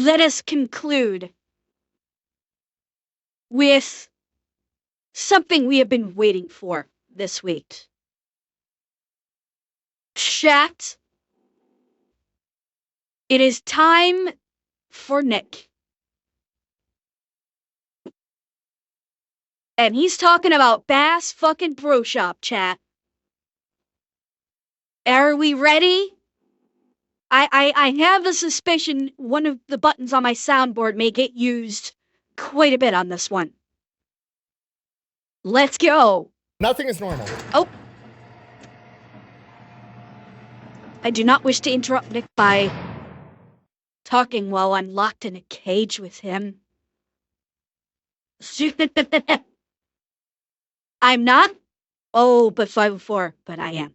let us conclude with something we have been waiting for this week. Chat, it is time for Nick. And he's talking about Bass fucking Bro Shop, chat. Are we ready? I have a suspicion one of the buttons on my soundboard may get used quite a bit on this one. Let's go. Nothing is normal. Oh. I do not wish to interrupt Nick by talking while I'm locked in a cage with him. I'm not? Oh, but 504. But I am.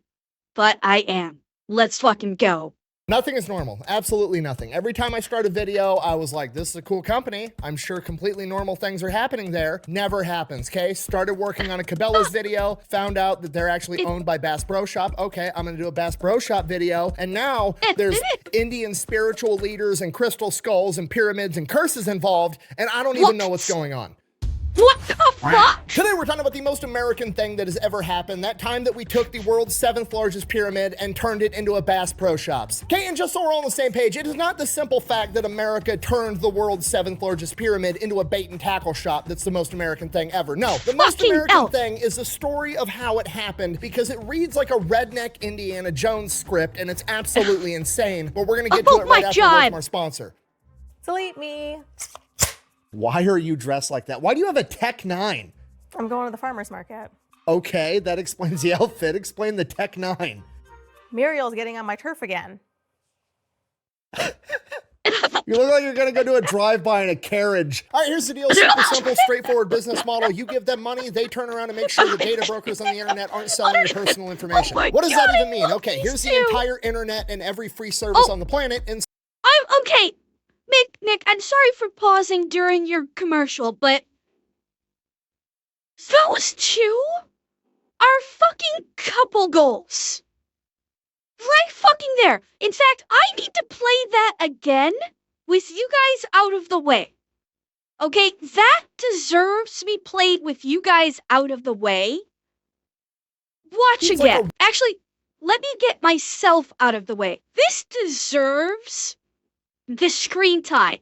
But I am. Let's fucking go. Nothing is normal. Absolutely nothing. Every time I start a video, I was like, this is a cool company. I'm sure completely normal things are happening there. Never happens, okay? Started working on a Cabela's video, found out that they're actually owned by Bass Bro Shop. Okay, I'm gonna do a Bass Bro Shop video. And now there's Indian spiritual leaders and crystal skulls and pyramids and curses involved, and I don't even know what's going on. What the fuck? Today we're talking about the most American thing that has ever happened. That time that we took the world's 7th largest pyramid and turned it into a Bass Pro Shops. Okay, and just so we're all on the same page, it is not the simple fact that America turned the world's 7th largest pyramid into a bait and tackle shop that's the most American thing ever. No, the most American thing is the story of how it happened, because it reads like a redneck Indiana Jones script and it's absolutely insane. But we're gonna get to it right after word from our sponsor. Delete me. Why are you dressed like that? Why do you have a Tech 9? I'm going to the farmer's market. Okay, that explains the outfit. Explain the Tech 9. Muriel's getting on my turf again. You look like you're gonna go do a drive-by in a carriage. All right, here's the deal. Super simple, straightforward business model. You give them money, they turn around and make sure the data brokers on the internet aren't selling your personal information. What does that even mean? Okay, here's the entire internet and every free service on the planet. And I'm okay. Nick, I'm sorry for pausing during your commercial, but those two are fucking couple goals. Right fucking there. In fact, I need to play that again with you guys out of the way. Okay, that deserves to be played with you guys out of the way. Watch again. Actually, let me get myself out of the way. This deserves the screen time.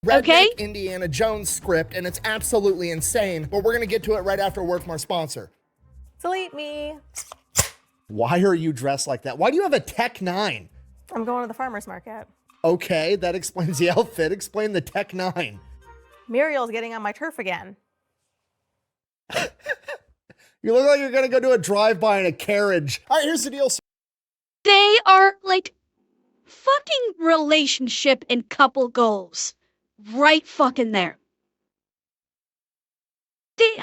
Okay? Indiana Jones script, and it's absolutely insane, but we're gonna get to it right after a word from our sponsor. Delete me. Why are you dressed like that? Why do you have a Tech 9? I'm going to the farmer's market. Okay, that explains the outfit. Explain the Tech 9. Muriel's getting on my turf again. You look like you're gonna go do a drive-by in a carriage. All right, here's the deal. They are like fucking relationship and couple goals. Right fucking there. They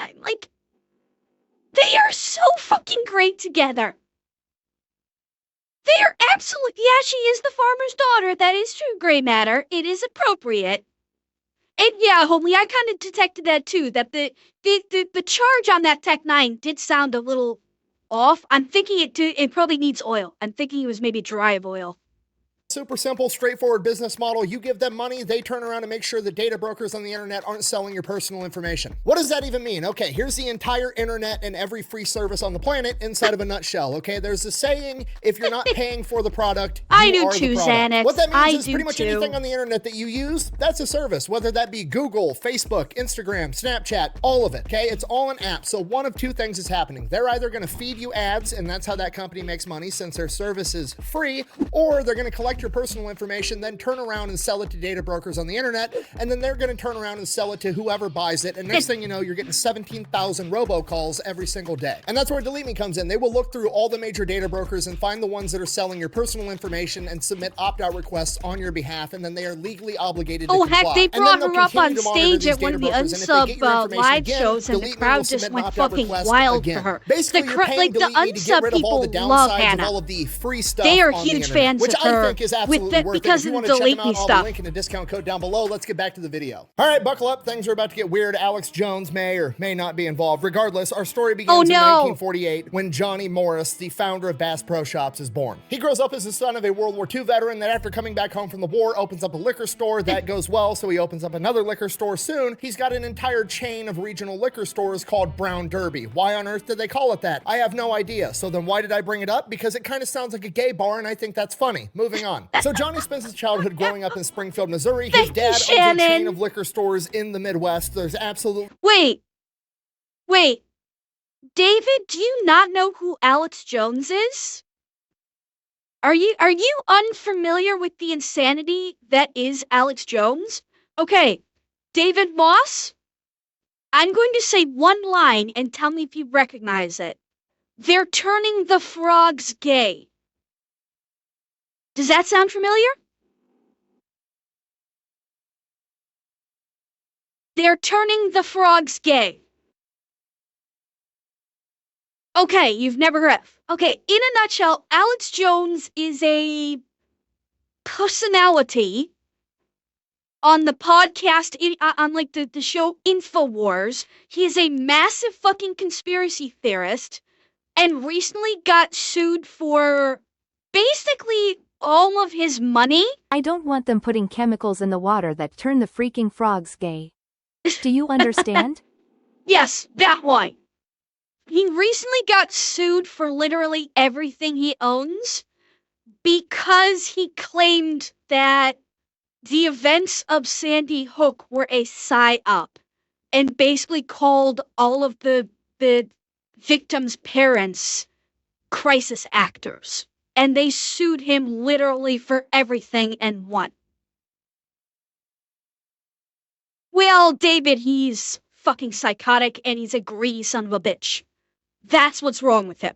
are so fucking great together. They are absolutely, yeah, she is the farmer's daughter. That is true, Gray Matter. It is appropriate. And yeah, homie, I kind of detected that too, that the charge on that Tech 9 did sound a little off. I'm thinking it probably needs oil. I'm thinking it was maybe drive oil. Super simple, straightforward business model. You give them money, they turn around and make sure the data brokers on the internet aren't selling your personal information. What does that even mean? Okay, here's the entire internet and every free service on the planet inside of a nutshell. Okay, there's a saying, if you're not paying for the product, I do too, Xanax. What that means is pretty much anything on the internet that you use, that's a service, whether that be Google, Facebook, Instagram, Snapchat, all of it, okay? It's all an app. So one of two things is happening. They're either gonna feed you ads, and that's how that company makes money since their service is free, or they're gonna collect your personal information, then turn around and sell it to data brokers on the internet, and then they're going to turn around and sell it to whoever buys it, and next thing you know, you're getting 17,000 robocalls every single day. And that's where Delete Me comes in. They will look through all the major data brokers and find the ones that are selling your personal information and submit opt-out requests on your behalf, and then they are legally obligated to comply. Heck, they brought her up on stage at one of the unsub live shows, and the crowd just went fucking wild for her. Basically, The unsub people love Hannah. all of the free stuff they are on huge the fans which of her. I think is absolutely worth it. because If you of want the to check them deleting out, I'll stuff. link in the discount code down below. Let's get back to the video. All right, buckle up. Things are about to get weird. Alex Jones may or may not be involved. Regardless, our story begins in 1948 when Johnny Morris, the founder of Bass Pro Shops, is born. He grows up as the son of a World War II veteran that after coming back home from the war opens up a liquor store. That goes well, so he opens up another liquor store soon. He's got an entire chain of regional liquor stores called Brown Derby. Why on earth did they call it that? I have no idea. So then why did I bring it up? Because it kind of sounds like a gay bar, and I think that's funny. Moving on. So Johnny spends his childhood growing up in Springfield, Missouri. His dad owns a chain of liquor stores in the Midwest. There's absolutely... Wait. David, do you not know who Alex Jones is? Are you unfamiliar with the insanity that is Alex Jones? Okay, David Moss, I'm going to say one line and tell me if you recognize it. They're turning the frogs gay. Does that sound familiar? They're turning the frogs gay. Okay, you've never heard of. Okay, in a nutshell, Alex Jones is a personality on the podcast, on like the show InfoWars. He is a massive fucking conspiracy theorist and recently got sued for basically all of his money. I don't want them putting chemicals in the water that turn the freaking frogs gay. Do you understand? Yes, that one. He recently got sued for literally everything he owns because he claimed that the events of Sandy Hook were a psy-op and basically called all of the victims' parents crisis actors. And they sued him literally for everything and won. Well, David, he's fucking psychotic and he's a greedy son of a bitch. That's what's wrong with him.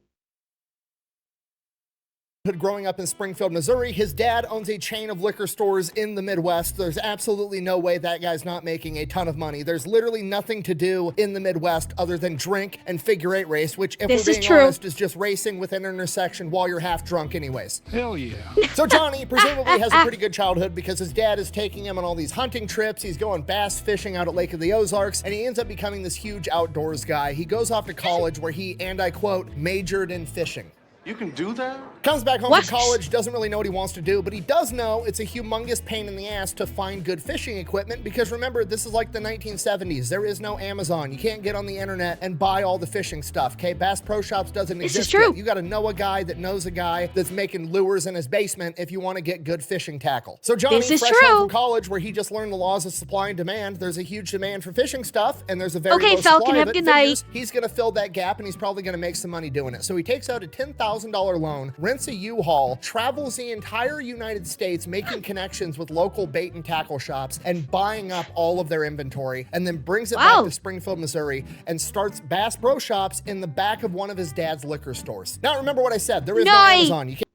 Growing up in Springfield, Missouri, his dad owns a chain of liquor stores in the Midwest. There's absolutely no way that guy's not making a ton of money. There's literally nothing to do in the Midwest other than drink and figure eight race, which, if we're being honest, is just racing with an intersection while you're half drunk anyways. Hell yeah. So Johnny presumably has a pretty good childhood because his dad is taking him on all these hunting trips. He's going bass fishing out at Lake of the Ozarks, and he ends up becoming this huge outdoors guy. He goes off to college where he, and I quote, majored in fishing. You can do that? Comes back home from college, doesn't really know what he wants to do, but he does know it's a humongous pain in the ass to find good fishing equipment because remember, this is like the 1970s. There is no Amazon. You can't get on the internet and buy all the fishing stuff, okay? Bass Pro Shops doesn't exist. This is true. Yet. You got to know a guy that knows a guy that's making lures in his basement if you want to get good fishing tackle. So Johnny, fresh home from college where he just learned the laws of supply and demand, there's a huge demand for fishing stuff and there's a very low supply of it. Good night. He's going to fill that gap and he's probably going to make some money doing it. So he takes out a $10,000 loan, rents a U-Haul, travels the entire United States making connections with local bait and tackle shops and buying up all of their inventory, and then brings it back to Springfield, Missouri and starts Bass Pro Shops in the back of one of his dad's liquor stores. Now remember what I said, there is no Amazon. You can't...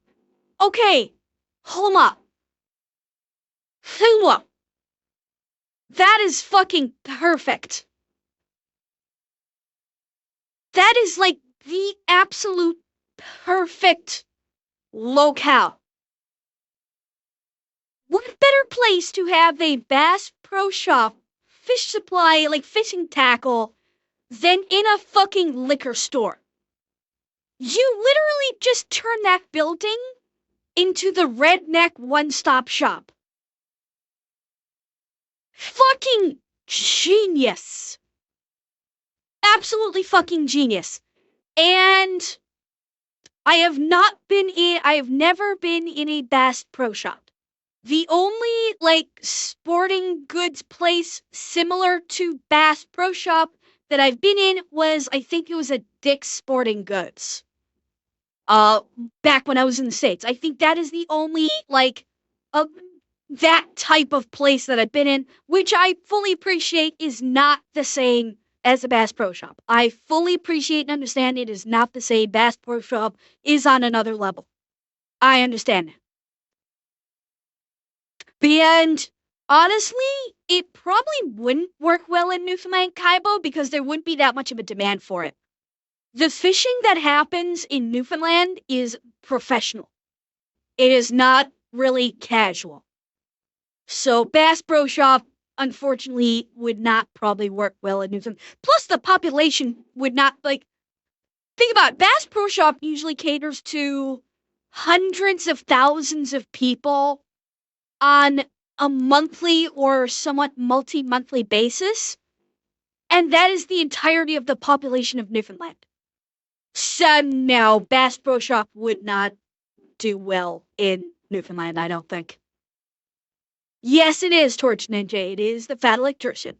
Okay, hold up. Hold up. That is fucking perfect. That is like the absolute perfect locale. What better place to have a Bass Pro Shop fish supply, like fishing tackle, than in a fucking liquor store? You literally just turn that building into the Redneck one-stop shop. Fucking genius. Absolutely fucking genius. And I have never been in a Bass Pro Shop. The only, like, sporting goods place similar to Bass Pro Shop that I've been in was, I think it was a Dick's Sporting Goods. Back when I was in the States. I think that is the only, like, that type of place that I've been in, which I fully appreciate is not the same as a Bass Pro Shop. I fully appreciate and understand it is not the same. Bass Pro Shop is on another level. I understand it. And honestly, it probably wouldn't work well in Newfoundland Kaibo because there wouldn't be that much of a demand for it. The fishing that happens in Newfoundland is professional. It is not really casual. So Bass Pro Shop, unfortunately, would not probably work well in Newfoundland. Plus, the population would not, like, think about it. Bass Pro Shop usually caters to hundreds of thousands of people on a monthly or somewhat multi-monthly basis. And that is the entirety of the population of Newfoundland. So no, Bass Pro Shop would not do well in Newfoundland, I don't think. Yes, it is, Torch Ninja. It is the Fat Electrician.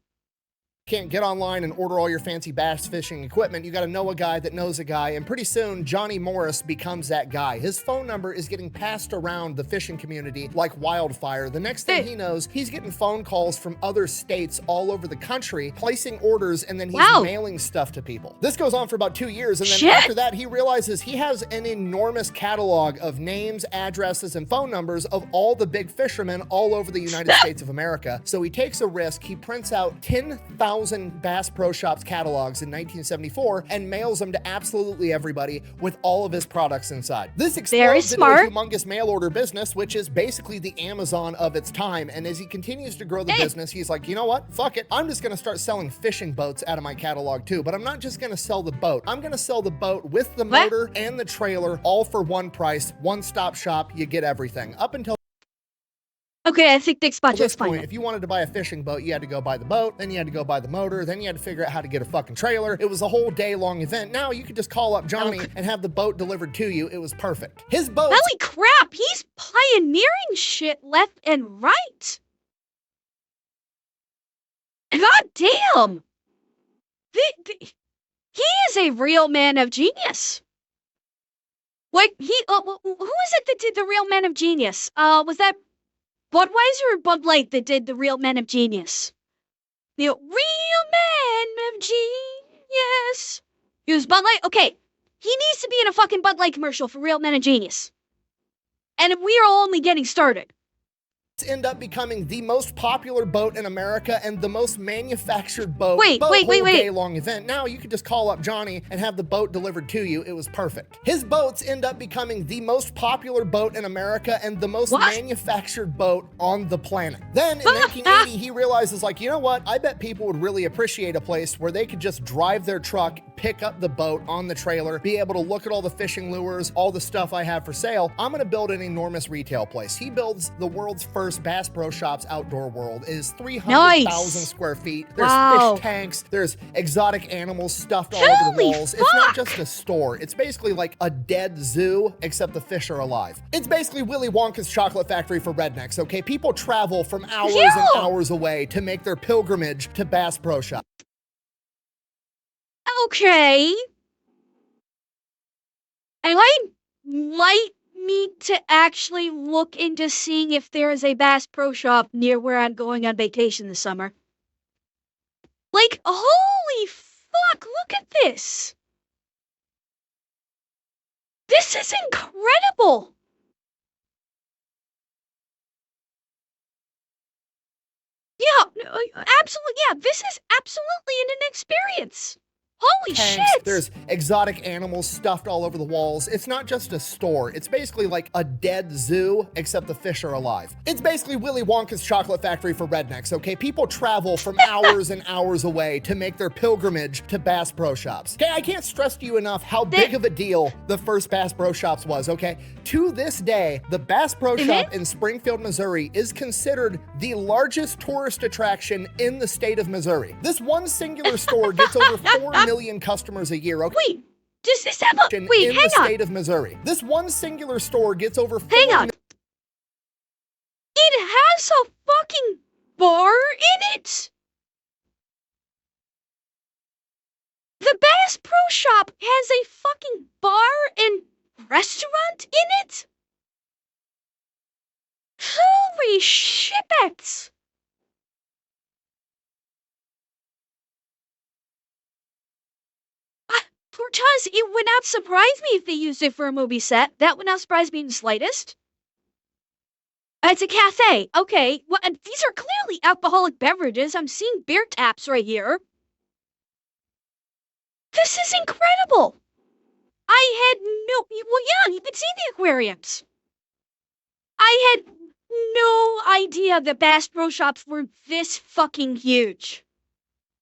Can't get online and order all your fancy bass fishing equipment. You got to know a guy that knows a guy, and pretty soon Johnny Morris becomes that guy. His phone number is getting passed around the fishing community like wildfire. The next thing he knows, he's getting phone calls from other states all over the country, placing orders, and then he's mailing stuff to people. This goes on for about 2 years, and then after that, he realizes he has an enormous catalog of names, addresses, and phone numbers of all the big fishermen all over the United States of America. So he takes a risk. He prints out 10,000 Bass Pro Shops catalogs in 1974 and mails them to absolutely everybody with all of his products inside. This explodes into a humongous mail order business, which is basically the Amazon of its time. And as he continues to grow the business, he's like, you know what? Fuck it. I'm just going to start selling fishing boats out of my catalog too. But I'm not just going to sell the boat. I'm going to sell the boat with the motor and the trailer, all for one price, one-stop shop. You get everything. Up until okay, I think Dick's about to explain if you wanted to buy a fishing boat, you had to go buy the boat, then you had to go buy the motor, then you had to figure out how to get a fucking trailer. It was a whole day-long event. Now you could just call up Johnny and have the boat delivered to you. It was perfect. His boat. Holy crap, he's pioneering shit left and right. God damn. He is a real man of genius. Like, who is it that did the Real Man of Genius? Was that Budweiser or Bud Light that did the Real Men of Genius? The Real Men of Genius. It was Bud Light? Okay. He needs to be in a fucking Bud Light commercial for Real Men of Genius. And we are only getting started. End up becoming the most popular boat in America and the most manufactured boat. Wait. Day-long event. Now you could just call up Johnny and have the boat delivered to you. It was perfect. His boats end up becoming the most popular boat in America and the most manufactured boat on the planet. Then in 1980, he realizes, like, you know what? I bet people would really appreciate a place where they could just drive their truck, pick up the boat on the trailer, be able to look at all the fishing lures, all the stuff I have for sale. I'm going to build an enormous retail place. He builds the world's first Bass Pro Shops outdoor world. It is 300,000 square feet. There's fish tanks. There's exotic animals stuffed all over the walls. It's not just a store. It's basically like a dead zoo, except the fish are alive. It's basically Willy Wonka's chocolate factory for rednecks, okay? People travel from hours and hours away to make their pilgrimage to Bass Pro Shop. Okay. I might need to actually look into seeing if there is a Bass Pro Shop near where I'm going on vacation this summer. Like, holy fuck, look at this. This is incredible. Yeah, absolutely. Yeah, this is absolutely an experience. Holy shit! There's exotic animals stuffed all over the walls. It's not just a store. It's basically like a dead zoo, except the fish are alive. It's basically Willy Wonka's chocolate factory for rednecks, okay? People travel from hours and hours away to make their pilgrimage to Bass Pro Shops. Okay, I can't stress to you enough how big of a deal the first Bass Pro Shops was, okay? To this day, the Bass Pro Shop in Springfield, Missouri is considered the largest tourist attraction in the state of Missouri. This one singular store gets over 4 million customers a year. Okay? Wait, does this have a... Wait, in the state of Missouri. This one singular store gets over 4 million. It has a fucking bar in it? The Bass Pro Shop has a fucking bar and restaurant in it? Holy shit! Because it would not surprise me if they used it for a movie set. That would not surprise me in the slightest. It's a cafe. Okay, well, and these are clearly alcoholic beverages. I'm seeing beer taps right here. This is incredible. I had no... Well, yeah, you can see the aquariums. I had no idea that Bass Pro Shops were this fucking huge.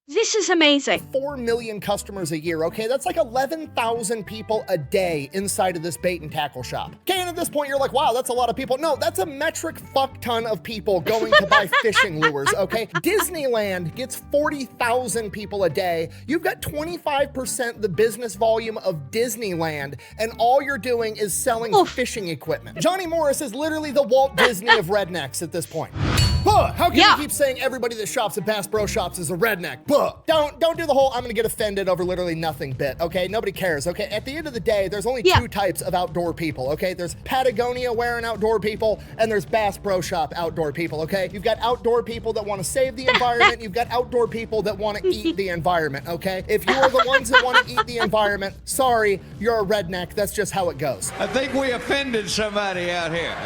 This is amazing. 4 million customers a year, okay? That's like 11,000 people a day inside of this bait and tackle shop. Okay, and at this point you're like, wow, that's a lot of people. No, that's a metric fuck ton of people going to buy fishing lures, okay? Disneyland gets 40,000 people a day. You've got 25% the business volume of Disneyland, and all you're doing is selling fishing equipment. Johnny Morris is literally the Walt Disney of rednecks at this point. Buh! How can you keep saying everybody that shops at Bass Pro Shops is a redneck? Buh! Don't do the whole I'm gonna get offended over literally nothing bit, okay? Nobody cares, okay? At the end of the day, there's only two types of outdoor people, okay? There's Patagonia wearing outdoor people, and there's Bass Pro Shop outdoor people, okay? You've got outdoor people that want to save the environment, you've got outdoor people that want to eat the environment, okay? If you are the ones that want to eat the environment, sorry, you're a redneck. That's just how it goes. I think we offended somebody out here.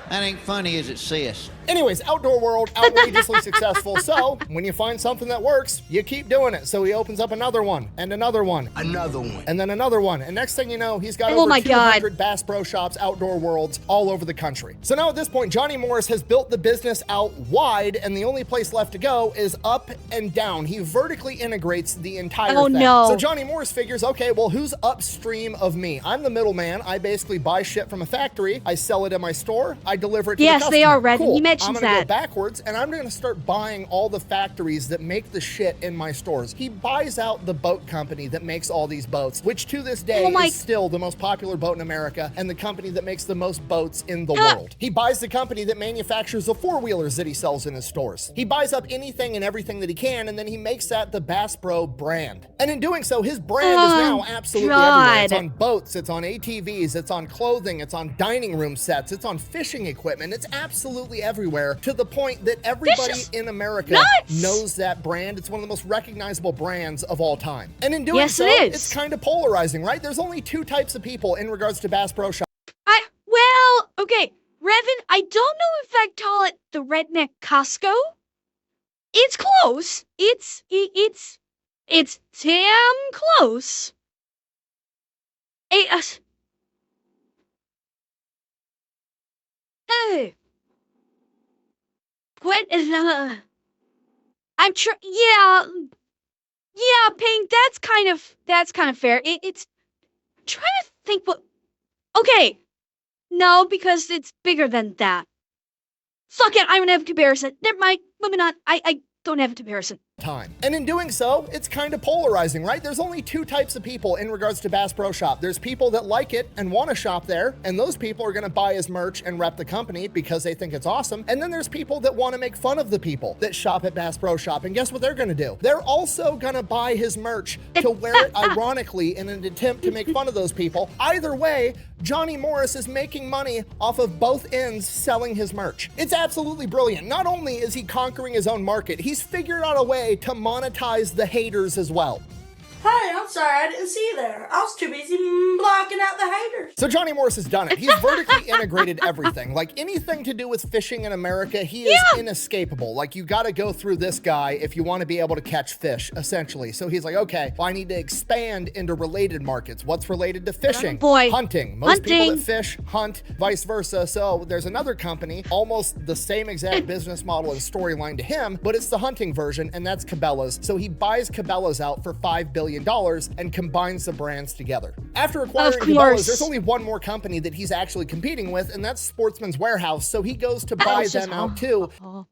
That ain't funny as it says. Anyways, outdoor world, outrageously successful. So when you find something that works, you keep doing it. So he opens up another one and another one. Another one. And then another one. And next thing you know, he's got Oh over my 200 Bass Pro Shops, outdoor worlds all over the country. So now at this point, Johnny Morris has built the business out wide, and the only place left to go is up and down. He vertically integrates the entire thing. No. So Johnny Morris figures, okay, well, who's upstream of me? I'm the middleman. I basically buy shit from a factory. I sell it in my store. I deliver it to the customer. Yes, they are red. Cool. He mentions I'm gonna that. go backwards, and I'm gonna start buying all the factories that make the shit in my stores. He buys out the boat company that makes all these boats, which to this day is still the most popular boat in America and the company that makes the most boats in the world. He buys the company that manufactures the four-wheelers that he sells in his stores. He buys up anything and everything that he can, and then he makes that the Bass Pro brand. And in doing so, his brand is now absolutely everywhere. It's on boats, it's on ATVs, it's on clothing, it's on dining room sets, it's on fishing equipment. It's absolutely everywhere, to the point that everybody in America knows that brand. It's one of the most recognizable brands of all time. And in doing so, it's kind of polarizing, right? There's only two types of people in regards to Bass Pro Shop. Well, okay, Revan, I don't know if I'd call it the Redneck Costco. It's close. It's damn close. Hey. What is I'm sure. Yeah, Pink. That's kind of fair. It's. I'm trying to think what. Okay, no, because it's bigger than that. Fuck it. I don't have a comparison. Never mind. Moving on. I don't have a comparison. And in doing so, it's kind of polarizing, right? There's only two types of people in regards to Bass Pro Shop. There's people that like it and want to shop there, and those people are going to buy his merch and rep the company because they think it's awesome. And then there's people that want to make fun of the people that shop at Bass Pro Shop. And guess what they're going to do? They're also going to buy his merch to wear it ironically in an attempt to make fun of those people. Either way, Johnny Morris is making money off of both ends selling his merch. It's absolutely brilliant. Not only is he conquering his own market, he's figured out a way to monetize the haters as well. Hey, I'm sorry, I didn't see you there. I was too busy blocking out the haters. So Johnny Morris has done it. He's vertically integrated everything. Like anything to do with fishing in America, he is inescapable. Like you gotta go through this guy if you want to be able to catch fish, essentially. So he's like, okay, well, I need to expand into related markets. What's related to fishing? Hunting. Most people that fish, hunt, vice versa. So there's another company, almost the same exact business model and storyline to him, but it's the hunting version, and that's Cabela's. So he buys Cabela's out for $5 billion and combines the brands together. After acquiring Cabela's, there's only one more company that he's actually competing with, and that's Sportsman's Warehouse. So he goes to buy them out too. I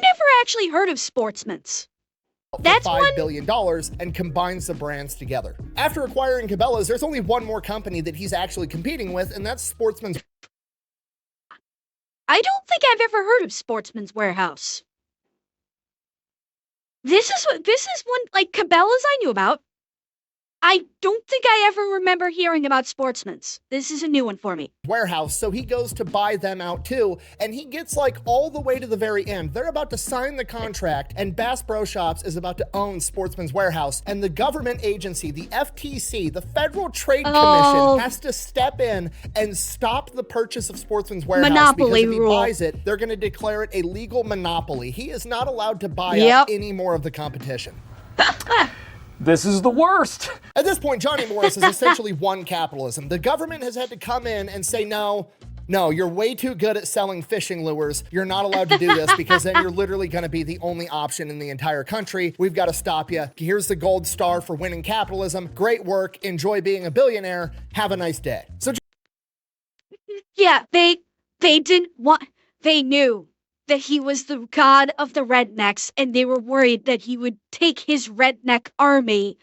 never actually heard of Sportsman's. That's $5 billion and combines the brands together. After acquiring Cabela's, there's only one more company that he's actually competing with, and that's Sportsman's. I don't think I've ever heard of Sportsman's Warehouse. This is one, like, Cabela's I knew about. I don't think I ever remember hearing about Sportsman's. This is a new one for me. Warehouse, so he goes to buy them out too, and he gets like all the way to the very end. They're about to sign the contract, and Bass Pro Shops is about to own Sportsman's Warehouse, and the government agency, the FTC, the Federal Trade Commission, has to step in and stop the purchase of Sportsman's Warehouse. Monopoly because if he buys it, they're going to declare it a legal monopoly. He is not allowed to buy up any more of the competition. This is the worst. At this point, Johnny Morris has essentially won capitalism. The government has had to come in and say, no, you're way too good at selling fishing lures. You're not allowed to do this because then you're literally going to be the only option in the entire country. We've got to stop you. Here's the gold star for winning capitalism. Great work. Enjoy being a billionaire. Have a nice day. So Yeah, they didn't want, they knew that he was the god of the rednecks, and they were worried that he would take his redneck army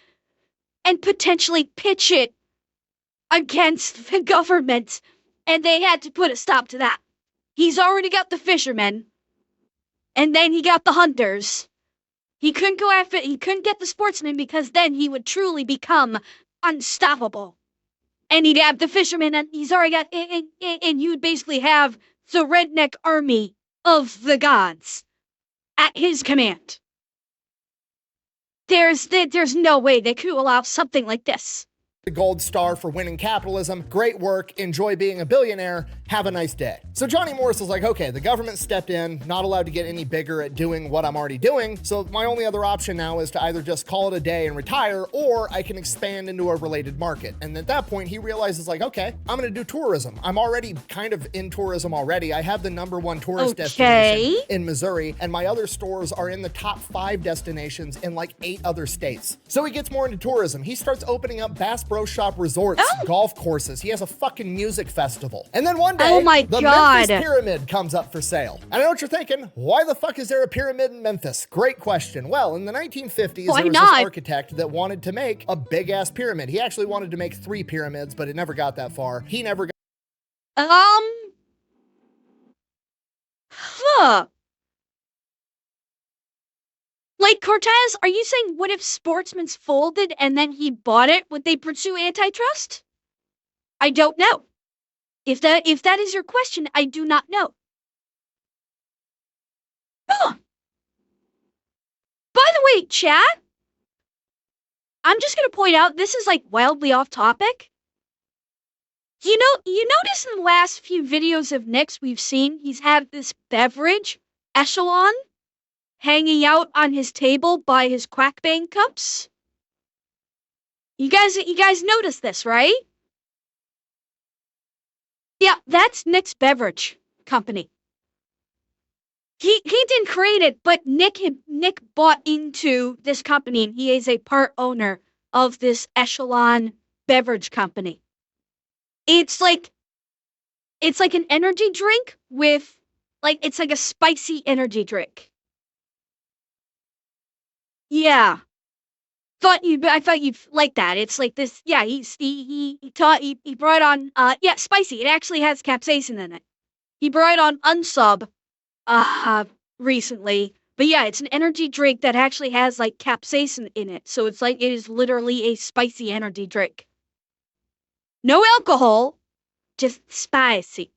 and potentially pitch it against the government, and they had to put a stop to that. He's already got the fishermen, and then he got the hunters. He couldn't get the sportsmen because then he would truly become unstoppable. And he'd have the fishermen, and he's already got, and you would basically have the redneck army of the gods at his command. There's no way they could allow something like this. the gold star for winning capitalism. Great work. Enjoy being a billionaire. Have a nice day. So Johnny Morris was like, okay, the government stepped in, not allowed to get any bigger at doing what I'm already doing. So my only other option now is to either just call it a day and retire, or I can expand into a related market. And at that point, he realizes like, okay, I'm going to do tourism. I'm already kind of in tourism already. I have the #1 tourist destination in Missouri, and my other stores are in the top 5 destinations in like 8 other states. So he gets more into tourism. He starts opening up Bass Pro Shop resorts, golf courses. He has a fucking music festival. And then one day, the Memphis Pyramid comes up for sale. And I know what you're thinking. Why the fuck is there a pyramid in Memphis? Great question. Well, in the 1950s, there was this architect that wanted to make a big-ass pyramid. He actually wanted to make 3 pyramids, but it never got that far. He never got... Like, Cortez, are you saying what if Sportsman's folded and then he bought it? Would they pursue antitrust? I don't know. If that is your question, I do not know. By the way, chat, I'm just going to point out, this is like wildly off topic. You notice in the last few videos of Nick's we've seen, he's had this beverage, Echelon, hanging out on his table by his Quack Bang cups. You guys noticed this, right? Yeah, that's Nick's beverage company. He didn't create it, but Nick bought into this company, and he is a part owner of this Echelon beverage company. It's like an energy drink with it's like a spicy energy drink. Yeah. I thought you'd like that. It's like this. Yeah, he brought on spicy. It actually has capsaicin in it. He brought on Unsub recently. But yeah, it's an energy drink that actually has like capsaicin in it. So it's like it is literally a spicy energy drink. No alcohol, just spicy.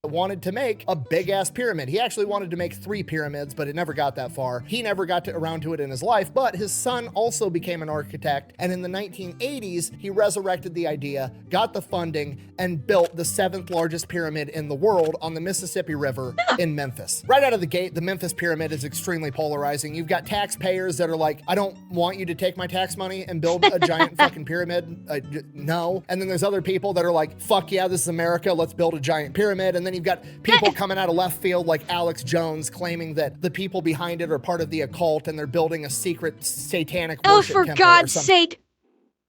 Wanted to make a big-ass pyramid. He actually wanted to make 3 pyramids, but it never got that far. He never got around to it in his life, but his son also became an architect, and in the 1980s, he resurrected the idea, got the funding, and built the 7th largest pyramid in the world on the Mississippi River in Memphis. Right out of the gate, the Memphis Pyramid is extremely polarizing. You've got taxpayers that are like, I don't want you to take my tax money and build a giant fucking pyramid. No. And then there's other people that are like, fuck yeah, this is America, let's build a giant pyramid. And then you've got people coming out of left field like Alex Jones claiming that the people behind it are part of the occult and they're building a secret satanic worship temple. Oh, for God's sake.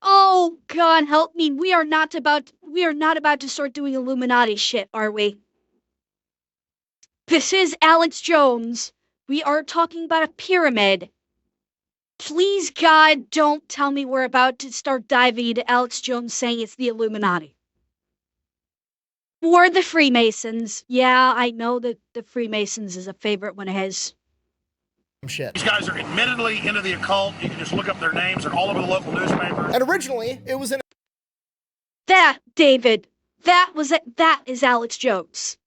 Oh, God, help me. We are not about to start doing Illuminati shit, are we? This is Alex Jones. We are talking about a pyramid. Please, God, don't tell me we're about to start diving into Alex Jones saying it's the Illuminati. Or the Freemasons. Yeah, I know that the Freemasons is a favorite one of his. Shit. These guys are admittedly into the occult. You can just look up their names. They're all over the local newspapers. And originally, it was in... That, David, that is Alex Jones.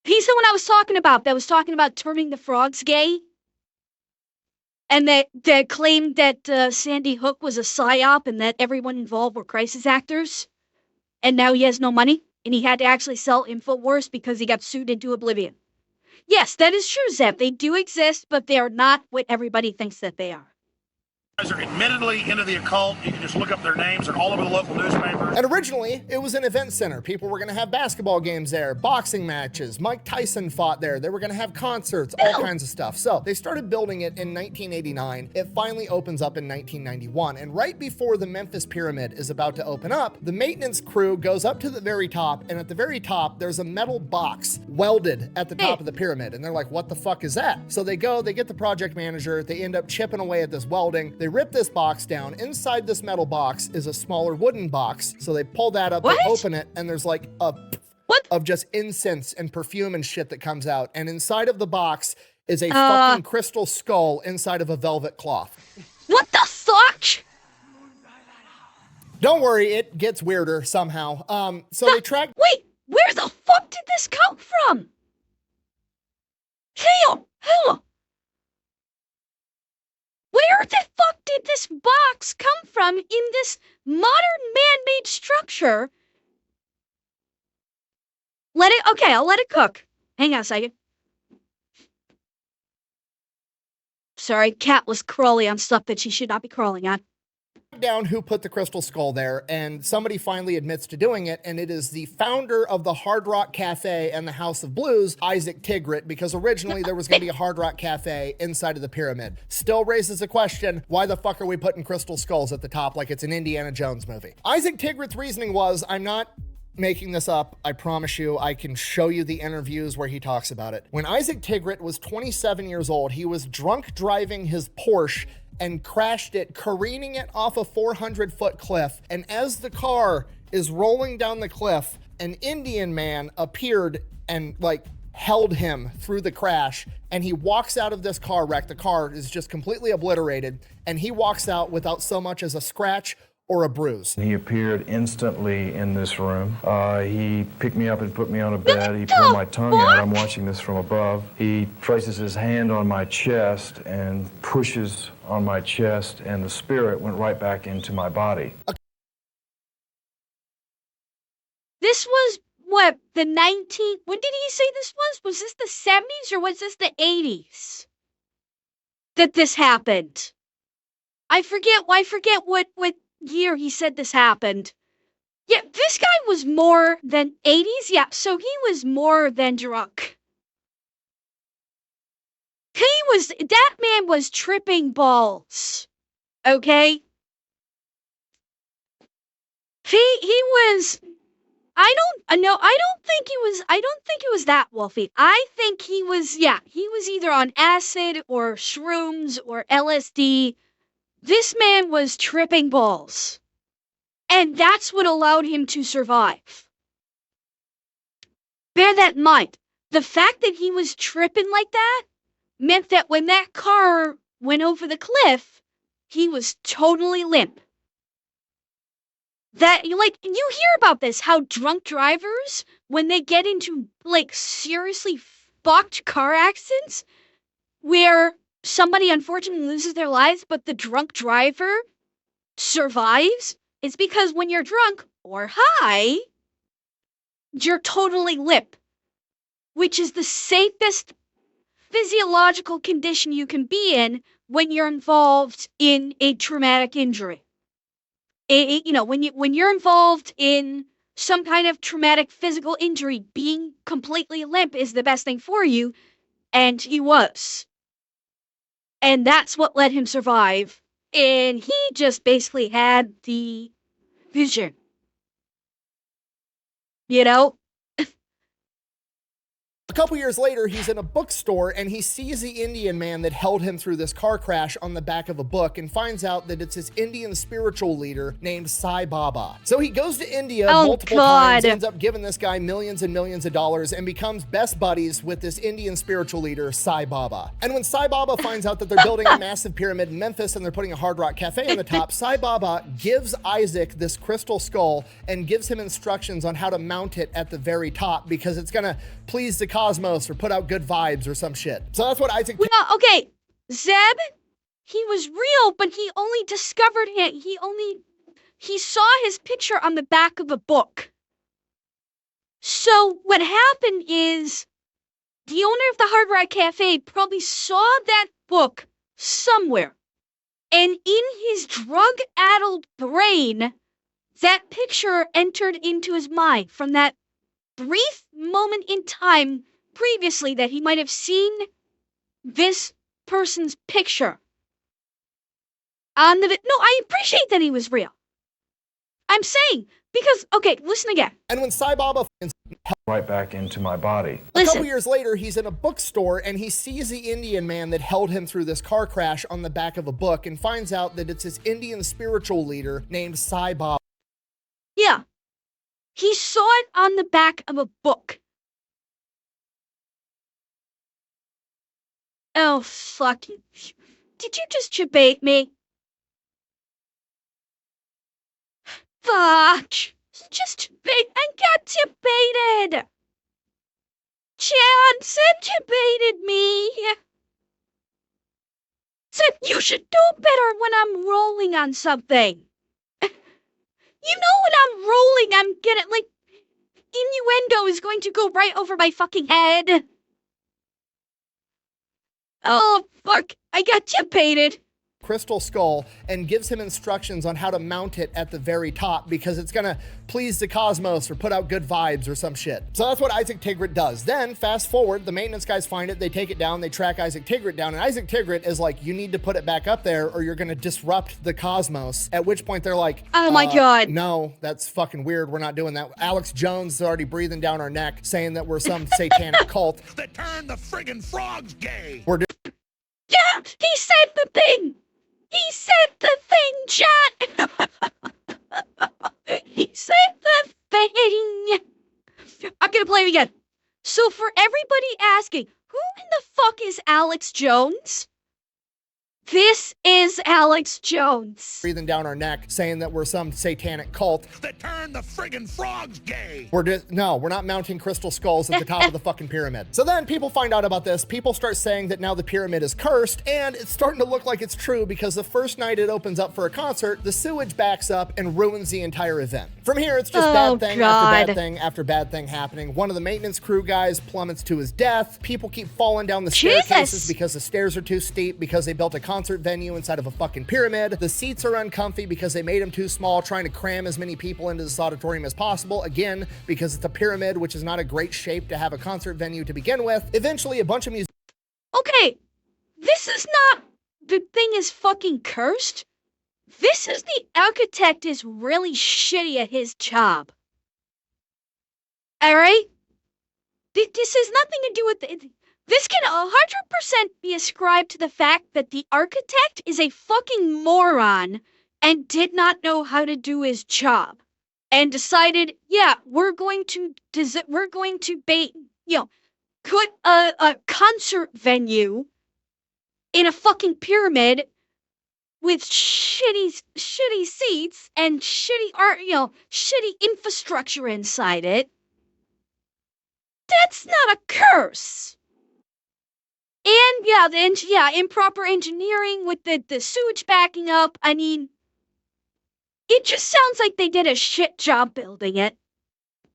He's the one I was talking about, that was talking about turning the frogs gay. And that claimed that Sandy Hook was a psyop and that everyone involved were crisis actors. And now he has no money, and he had to actually sell InfoWars because he got sued into oblivion. Yes, that is true, Zep. They do exist, but they are not what everybody thinks that they are. Guys are admittedly into the occult. You can just look up their names. They're all over the local newspapers. And originally, it was an event center. People were going to have basketball games there, boxing matches. Mike Tyson fought there. They were going to have concerts, all kinds of stuff. So they started building it in 1989. It finally opens up in 1991. And right before the Memphis Pyramid is about to open up, the maintenance crew goes up to the very top. And at the very top, there's a metal box welded at the top of the pyramid. And they're like, what the fuck is that? So they go, they get the project manager. They end up chipping away at this welding. They rip this box down. Inside this metal box is a smaller wooden box. So they pull that up, they open it, and there's like a of just incense and perfume and shit that comes out. And inside of the box is a fucking crystal skull inside of a velvet cloth. What the fuck? Don't worry, it gets weirder somehow. So they track. Wait, where the fuck did this come from? Hell. Where the fuck did this box come from in this modern man-made structure? I'll let it cook. Hang on a second. Sorry, cat was crawling on stuff that she should not be crawling on. Down who put the crystal skull there, and somebody finally admits to doing it, and it is the founder of the Hard Rock Cafe and the House of Blues, Isaac Tigrit, because originally there was going to be a Hard Rock Cafe inside of the pyramid. Still raises the question, why the fuck are we putting crystal skulls at the top like it's an Indiana Jones movie? Isaac Tigrit's reasoning was, I'm not making this up, I promise you, I can show you the interviews where he talks about it. When Isaac Tigrit was 27 years old, he was drunk driving his Porsche and crashed it, careening it off a 400-foot cliff. And as the car is rolling down the cliff, an Indian man appeared and held him through the crash, and he walks out of this car wreck. The car is just completely obliterated, and he walks out without so much as a scratch or a bruise. He appeared instantly in this room. He picked me up and put me on a bed. He pulled my tongue out. I'm watching this from above. He places his hand on my chest and pushes on my chest, and the spirit went right back into my body. This was, what, the 19th? When did he say this was? Was this the 70s or was this the 80s that this happened? I forget what year he said this happened. Yeah, this guy was more than 80s. Yeah, so he was more than drunk. That man was tripping balls. Okay? He was, I don't think he was that wealthy. I think he was either on acid or shrooms or LSD. This man was tripping balls. And that's what allowed him to survive. Bear that in mind. The fact that he was tripping like that meant that when that car went over the cliff, he was totally limp. That, you hear about this, how drunk drivers, when they get into, seriously fucked car accidents, where somebody unfortunately loses their lives, but the drunk driver survives, it's because when you're drunk or high, you're totally limp, which is the safest physiological condition you can be in when you're involved in a traumatic injury. When you're involved in some kind of traumatic physical injury, being completely limp is the best thing for you, and he was. And that's what let him survive. And he just basically had the vision. You know? A couple years later, he's in a bookstore and he sees the Indian man that held him through this car crash on the back of a book and finds out that it's his Indian spiritual leader named Sai Baba. So he goes to India multiple times, ends up giving this guy millions and millions of dollars, and becomes best buddies with this Indian spiritual leader, Sai Baba. And when Sai Baba finds out that they're building a massive pyramid in Memphis and they're putting a Hard Rock Cafe on the top, Sai Baba gives Isaac this crystal skull and gives him instructions on how to mount it at the very top because it's gonna please the cosmos or put out good vibes or some shit. So that's what Isaac... Okay, Zeb, he was real, but he only discovered him. He saw his picture on the back of a book. So what happened is the owner of the Hard Rock Cafe probably saw that book somewhere. And in his drug-addled brain, that picture entered into his mind from that brief moment in time previously that he might have seen this person's picture on the... No, I appreciate that he was real. I'm saying, because, okay, listen again. And when Sai Baba right back into my body. A couple years later, he's in a bookstore and he sees the Indian man that held him through this car crash on the back of a book and finds out that it's his Indian spiritual leader named Sai Baba. Yeah. He saw it on the back of a book. Oh, fuck. Did you just debate me? Fuck. Just debate. I got debated. Chance debated me. Said you should do better when I'm rolling on something. You know when I'm rolling, I'm getting, like, innuendo is going to go right over my fucking head. Oh, fuck. I got debated. Crystal skull and gives him instructions on how to mount it at the very top because it's gonna please the cosmos or put out good vibes or some shit. So that's what Isaac Tigrit does. Then fast forward, the maintenance guys find it, they take it down, they track Isaac Tigrit down, and Isaac Tigrit is like, you need to put it back up there or you're gonna disrupt the cosmos. At which point they're like, oh my God. No, that's fucking weird. We're not doing that. Alex Jones is already breathing down our neck saying that we're some satanic cult. That turned the friggin' frogs gay. Yeah, he said the thing. He said the thing, John. He said the thing. I'm gonna play it again. So for everybody asking, who in the fuck is Alex Jones? This is Alex Jones. Breathing down our neck, saying that we're some satanic cult. That turned the friggin' frogs gay. No, we're not mounting crystal skulls at the top of the fucking pyramid. So then people find out about this. People start saying that now the pyramid is cursed, and it's starting to look like it's true because the first night it opens up for a concert, the sewage backs up and ruins the entire event. From here, it's just bad thing after bad thing after bad thing happening. One of the maintenance crew guys plummets to his death. People keep falling down the staircases because the stairs are too steep because they built a concert venue inside of a fucking pyramid. The seats are uncomfy because they made them too small, trying to cram as many people into this auditorium as possible. Again, because it's a pyramid, which is not a great shape to have a concert venue to begin with. Eventually, a bunch of music. Okay, this is not the thing is fucking cursed. This is the architect is really shitty at his job. Alright? This has nothing to do with the... This can 100% be ascribed to the fact that the architect is a fucking moron and did not know how to do his job. And decided, yeah, we're going to put a concert venue in a fucking pyramid with shitty seats and shitty infrastructure inside it. That's not a curse. And improper engineering with the sewage backing up. I mean, it just sounds like they did a shit job building it.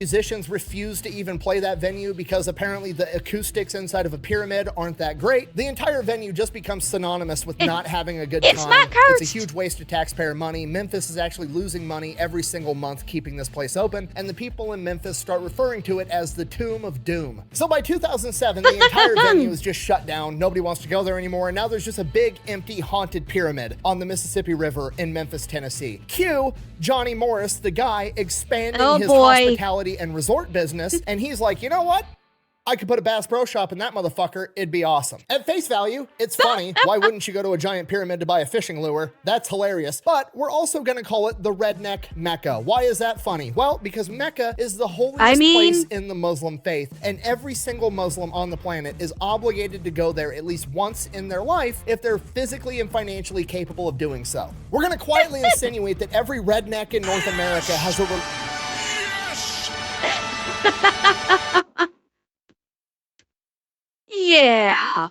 Musicians refuse to even play that venue because apparently the acoustics inside of a pyramid aren't that great. The entire venue just becomes synonymous with not having a good time. It's a huge waste of taxpayer money. Memphis is actually losing money every single month keeping this place open, and the people in Memphis start referring to it as the Tomb of Doom. So by 2007, the entire venue is just shut down. Nobody wants to go there anymore, and now there's just a big, empty, haunted pyramid on the Mississippi River in Memphis, Tennessee. Cue Johnny Morris, the guy expanding his hospitality and resort business, and he's like, you know what? I could put a Bass Pro Shop in that motherfucker. It'd be awesome. At face value, it's funny. Why wouldn't you go to a giant pyramid to buy a fishing lure? That's hilarious. But we're also going to call it the Redneck Mecca. Why is that funny? Well, because Mecca is the holiest place in the Muslim faith, and every single Muslim on the planet is obligated to go there at least once in their life if they're physically and financially capable of doing so. We're going to quietly insinuate that every redneck in North America has a... Yeah.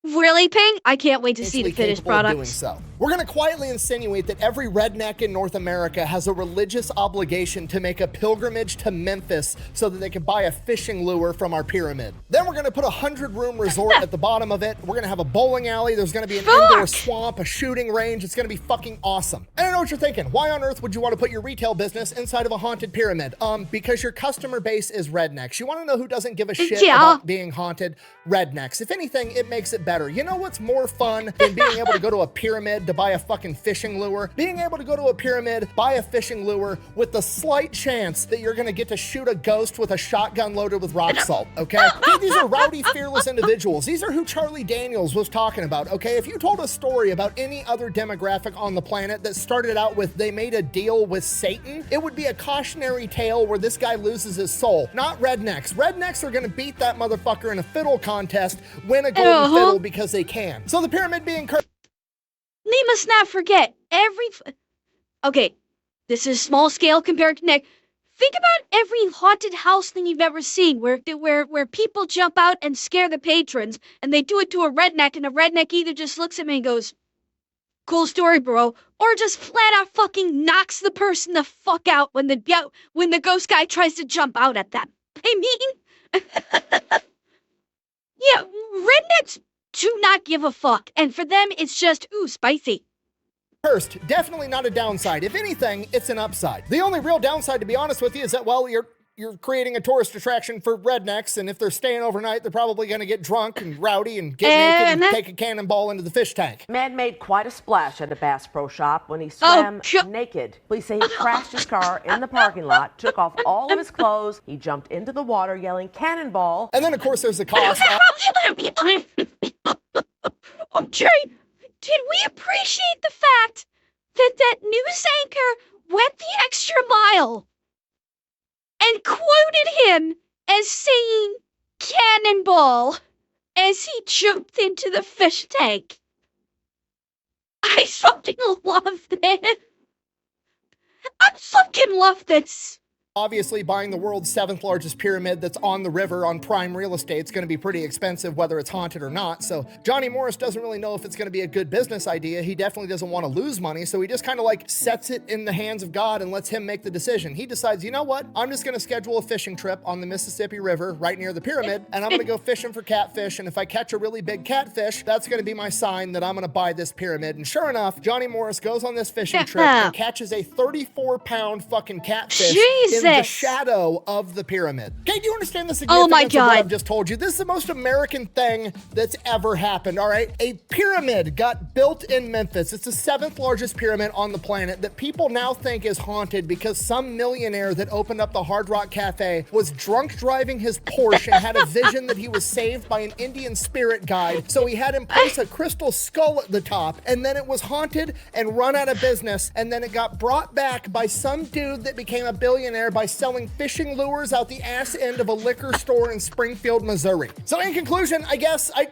Really, Ping? I can't wait to see the Potentially finished capable of product. doing so. We're going to quietly insinuate that every redneck in North America has a religious obligation to make a pilgrimage to Memphis so that they can buy a fishing lure from our pyramid. Then we're going to put a 100-room resort at the bottom of it. We're going to have a bowling alley. There's going to be an indoor swamp, a shooting range. It's going to be fucking awesome. And I know what you're thinking. Why on earth would you want to put your retail business inside of a haunted pyramid? Because your customer base is rednecks. You want to know who doesn't give a shit about being haunted? Rednecks. If anything, it makes it better. You know what's more fun than being able to go to a pyramid to buy a fucking fishing lure? Being able to go to a pyramid, buy a fishing lure with the slight chance that you're gonna get to shoot a ghost with a shotgun loaded with rock salt, okay? These are rowdy, fearless individuals. These are who Charlie Daniels was talking about, okay? If you told a story about any other demographic on the planet that started out with they made a deal with Satan, it would be a cautionary tale where this guy loses his soul. Not rednecks. Rednecks are gonna beat that motherfucker in a fiddle contest, win a golden fiddle because they can. So the pyramid being cursed. We must not forget okay, this is small scale compared to Nick. Think about every haunted house thing you've ever seen where people jump out and scare the patrons, and they do it to a redneck, and a redneck either just looks at me and goes, "Cool story, bro," or just flat out fucking knocks the person the fuck out when the ghost guy tries to jump out at them. I mean, yeah, rednecks do not give a fuck, and for them it's just ooh spicy. Cursed, definitely not a downside. If anything, it's an upside. The only real downside, to be honest with you, is that, well, you're creating a tourist attraction for rednecks, and if they're staying overnight, they're probably going to get drunk and rowdy and get naked and take a cannonball into the fish tank. Man made quite a splash at a Bass Pro Shop when he swam naked. Police say he crashed his car in the parking lot, took off all of his clothes, he jumped into the water yelling cannonball. And then, of course, there's the cost. Okay, did we appreciate the fact that that news anchor went the extra mile and quoted him as saying cannonball as he jumped into the fish tank? I fucking love this. I fucking love this. Obviously, buying the world's 7th largest pyramid that's on the river on prime real estate is going to be pretty expensive, whether it's haunted or not. So Johnny Morris doesn't really know if it's going to be a good business idea. He definitely doesn't want to lose money. So he just kind of like sets it in the hands of God and lets him make the decision. He decides, you know what? I'm just going to schedule a fishing trip on the Mississippi River right near the pyramid, and I'm going to go fishing for catfish. And if I catch a really big catfish, that's going to be my sign that I'm going to buy this pyramid. And sure enough, Johnny Morris goes on this fishing trip and catches a 34-pound fucking catfish in the shadow of the pyramid. Okay, do you understand the significance of what I've just told you? This is the most American thing that's ever happened, all right? A pyramid got built in Memphis. It's the 7th largest pyramid on the planet that people now think is haunted because some millionaire that opened up the Hard Rock Cafe was drunk driving his Porsche and had a vision that he was saved by an Indian spirit guide. So he had him place a crystal skull at the top, and then it was haunted and run out of business, and then it got brought back by some dude that became a billionaire by selling fishing lures out the ass end of a liquor store in Springfield, Missouri. So in conclusion, I guess In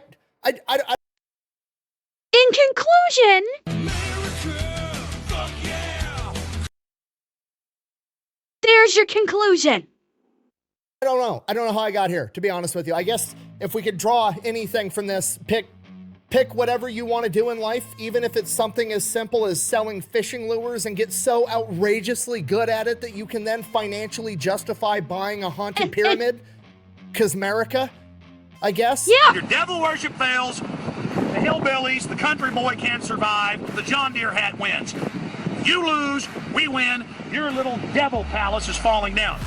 conclusion, there's your conclusion. I don't know how I got here, to be honest with you. I guess if we could draw anything from this, pick whatever you want to do in life, even if it's something as simple as selling fishing lures, and get so outrageously good at it that you can then financially justify buying a haunted pyramid. 'Cause America, I guess. Yeah. Your devil worship fails, the hillbillies, the country boy can't survive, the John Deere hat wins. You lose, we win, your little devil palace is falling down.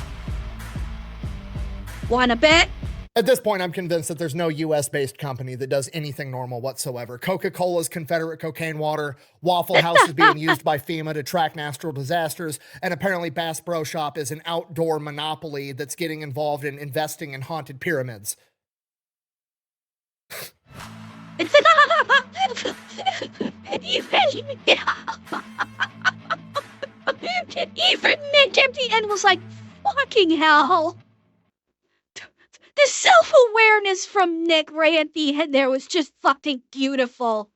Wanna bet? At this point, I'm convinced that there's no US-based company that does anything normal whatsoever. Coca-Cola's Confederate cocaine water, Waffle House is being used by FEMA to track natural disasters, and apparently Bass Pro Shop is an outdoor monopoly that's getting involved in investing in haunted pyramids. Even Nick at the end was like, fucking hell. The self-awareness from Nick right at the end there was just fucking beautiful.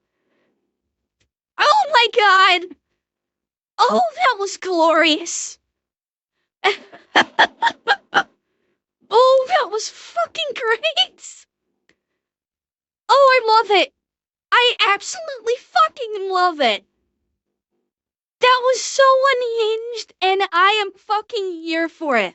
Oh my god! Oh, that was glorious. Oh, that was fucking great. Oh, I love it. I absolutely fucking love it. That was so unhinged, and I am fucking here for it.